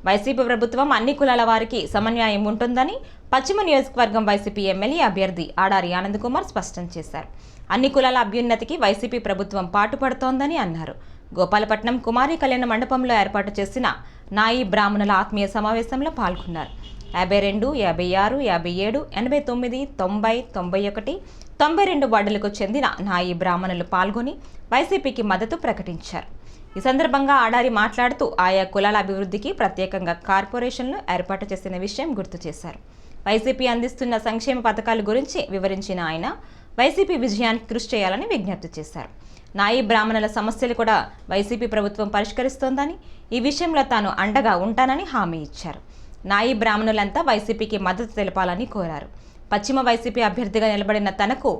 YCP ప్రభుత్వం అన్ని కులాల వారికి సమన్యాయం ఉంటుందని పశ్చిమ నియోజకవర్గం వైసీపీ ఎమ్మెల్యే అభ్యర్థి ఆడారి ఆనంద్ కుమార్ స్పష్టం చేశారు. అన్ని కులాల అభ్యున్నతికి వైసీపీ ప్రభుత్వం పాటుపడుతోందని అన్నారు. గోపాలపట్నం కుమారి కళ్యాణ మండపంలో ఏర్పాటు చేసిన నాయి బ్రాహ్మణుల ఆత్మీయ సమావేశంలో పాల్గొన్నారు. 52, 56, 57, 89, 90, 91, 92 వార్డులకు చెందిన నాయి బ్రాహ్మణులు పాల్గొని వైసీపీకి మద్దతు ప్రకటించారు. ఈ సందర్భంగా ఆడారి మాట్లాడుతూ ఆయా కులాల అభివృద్ధికి ప్రత్యేకంగా కార్పొరేషన్లు ఏర్పాటు చేసిన విషయం గుర్తు చేశారు. వైసీపీ అందిస్తున్న సంక్షేమ పథకాల గురించి వివరించిన ఆయన వైసీపీ విజయానికి కృషి చేయాలని విజ్ఞప్తి చేశారు. నాయి బ్రాహ్మణుల సమస్యలు కూడా వైసీపీ ప్రభుత్వం పరిష్కరిస్తోందని, ఈ విషయంలో తాను అండగా ఉంటానని హామీ ఇచ్చారు. నాయి బ్రాహ్మణులంతా వైసీపీకి మద్దతు తెలపాలని కోరారు. పశ్చిమ వైసీపీ అభ్యర్థిగా నిలబడిన తనకు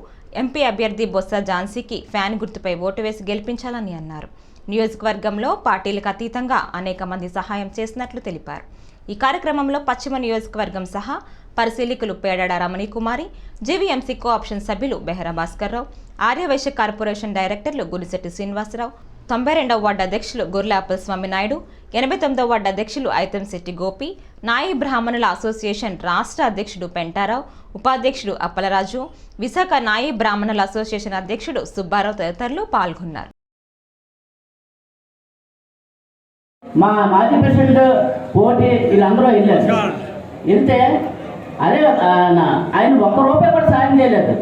ఎంపీ అభ్యర్థి బొత్స ఝాన్సీకి ఫ్యాన్ గుర్తుపై ఓటు వేసి గెలిపించాలని అన్నారు. నియోజకవర్గంలో పార్టీలకు అతీతంగా అనేక మంది సహాయం చేసినట్లు తెలిపారు. ఈ కార్యక్రమంలో పశ్చిమ నియోజకవర్గం సహా పరిశీలకులు పేడాడ రమణి కుమారి, జీవీఎంసీ కోఆప్షన్ సభ్యులు బెహరా భాస్కర్రావు, ఆర్యవైశ్య కార్పొరేషన్ డైరెక్టర్లు గుడిశెట్టి శ్రీనివాసరావు, 92వ వార్డు అధ్యక్షులు గుర్లాపల్ స్వామినాయుడు, 89వ వార్డు అధ్యక్షులు ఐతంశెట్టి గోపి, నాయి బ్రాహ్మణుల అసోసియేషన్ రాష్ట్ర అధ్యక్షుడు పెంటారావు, ఉపాధ్యక్షుడు అప్పలరాజు, విశాఖ నాయి బ్రాహ్మణుల అసోసియేషన్ అధ్యక్షుడు సుబ్బారావు తదితరులు పాల్గొన్నారు. మా మాజీ ప్రెసిడెంట్ పోటీ వీళ్ళందరూ వెళ్తే అదే ఆయన ఒక్క రూపాయి కూడా సాయం చేయలేదు.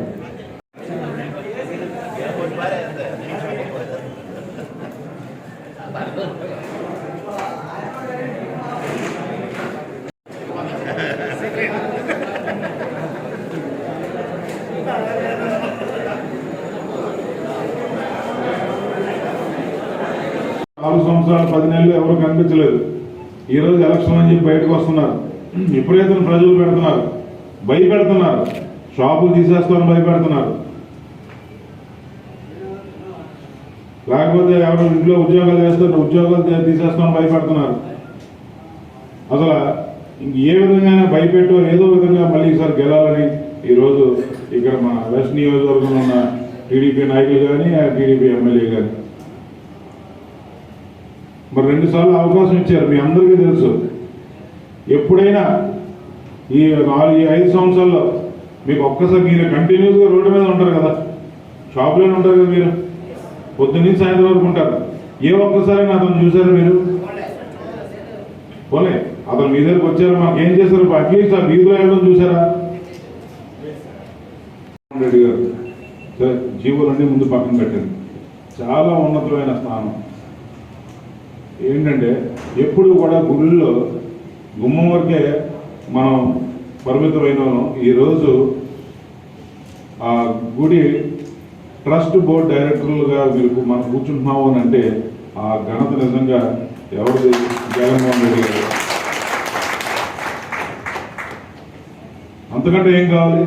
నాలుగు సంవత్సరాలు 10 నెలలు ఎవరు కనిపించలేదు. ఈరోజు ఎలక్షన్ అని చెప్పి బయటకు వస్తున్నారు. విపరీతం ప్రజలు పెడుతున్నారు, భయపెడుతున్నారు, షాపులు తీసేస్తామని భయపెడుతున్నారు. లేకపోతే ఎవరు ఇంట్లో ఉద్యోగాలు చేస్తారు, ఉద్యోగాలు తీసేస్తామని భయపెడుతున్నారు. అసలు ఏ విధంగా భయపెట్టో ఏదో విధంగా మళ్ళీ ఈసారి గెలాలని ఈరోజు ఇక్కడ మన వెస్ట్ నియోజకవర్గంలో ఉన్న టీడీపీ నాయకులు కానీ టీడీపీ ఎమ్మెల్యే కానీ మరి 2 సార్లు అవకాశం ఇచ్చారు. మీ అందరికీ తెలుసు. ఎప్పుడైనా ఈ 5 సంవత్సరాల్లో మీకు ఒక్కసారి మీరు కంటిన్యూస్గా రోడ్డు మీద ఉంటారు కదా, షాప్లోనే ఉంటారు కదా, మీరు పొద్దున్నీ సాయంత్రం వరకు ఉంటారు. ఏ ఒక్కసారి అతను చూసారు మీరు? పోలే అతను మీ దగ్గరకు వచ్చారు, మాకు ఏం చేశారు? అట్లీస్ట్ ఆ వీధిలో వెళ్ళడం చూసారా? రెడ్డి గారు జీవులన్నీ ముందు పక్కన పెట్టింది. చాలా ఉన్నతమైన స్థానం. ఏంటంటే ఎప్పుడు కూడా గుళ్ళో గుమ్మం వరకే మనం పరిమితమైన ఈరోజు ఆ గుడి ట్రస్ట్ బోర్డు డైరెక్టర్లుగా మీరు మనం కూర్చుంటున్నాము అని అంటే ఆ ఘనత నిజంగా ఎవరిది? జగన్మోహన్ రెడ్డి గారు. అంతకంటే ఏం కావాలి?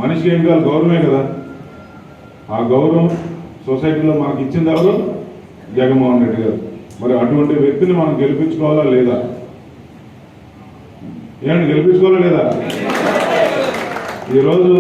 మనిషికి ఏం కావాలి? గౌరవమే కదా. ఆ గౌరవం సొసైటీలో మనకి ఇచ్చింది ఎవరు? జగన్మోహన్ రెడ్డి గారు. మరి అటువంటి వ్యక్తిని మనం గెలిపించుకోవాలా లేదా? ఏమండి, గెలిపించుకోవాలా లేదా? ఈరోజు